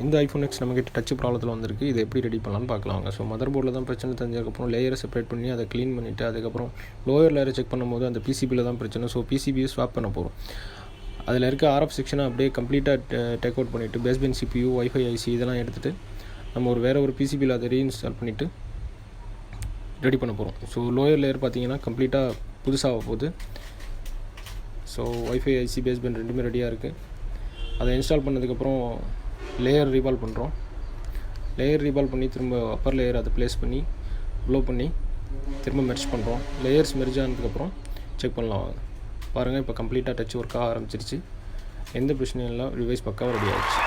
இந்த iPhone X நம்மக்கிட்ட touch ப்ராப்ளத்தில் வந்திருக்கு. இது எப்படி ரெடி பண்ணலான்னு பார்க்கலாங்க. ஸோ மதர் போர்டில் தான் பிரச்சனை தெரிஞ்சதுக்கப்புறம் லேயரை செப்பரேட் பண்ணி அதை க்ளீன் பண்ணிவிட்டு அதுக்கப்புறம் லோயர் லேயரை செக் பண்ணும்போது அந்த பிசிபியில் தான் பிரச்சனை. ஸோ பிசிபியை ஸ்வாப் பண்ண போகிறோம். அதில் இருக்க ஆர்எஃப் செக்ஷனை அப்படியே கம்ப்ளீட்டாக டேக் அவுட் பண்ணிவிட்டு பேஸ்பேண்ட் சிபியூ வைஃபை ஐசி இதெல்லாம் எடுத்துகிட்டு நம்ம வேறு ஒரு பிசிபியில் அதை ரீஇன்ஸ்டால் பண்ணிவிட்டு ரெடி பண்ண போகிறோம். ஸோ லோயர் லேயர் பார்த்தீங்கன்னா கம்ப்ளீட்டாக புதுசாக போகுது. ஸோ வைஃபை ஐசி பேஸ்பேண்ட் ரெண்டுமே ரெடியாக இருக்குது. அதை இன்ஸ்டால் பண்ணதுக்கப்புறம் லேயர் ரீபால் பண்ணுறோம். லேயர் ரீபால் பண்ணி திரும்ப அப்பர் லேயர் அதை ப்ளேஸ் பண்ணி ப்ளோ பண்ணி திரும்ப மெர்ஜ் பண்ணுறோம். லேயர்ஸ் மெர்ஜ் ஆனதுக்கப்புறம் செக் பண்ணலாம். பாருங்கள், இப்போ கம்ப்ளீட்டாக டச் ஒர்க்காக ஆரம்பிச்சிருச்சு. எந்த பிரச்சனையும் இல்லை. டிவைஸ் பக்காவாக ரெடி ஆகிடுச்சு.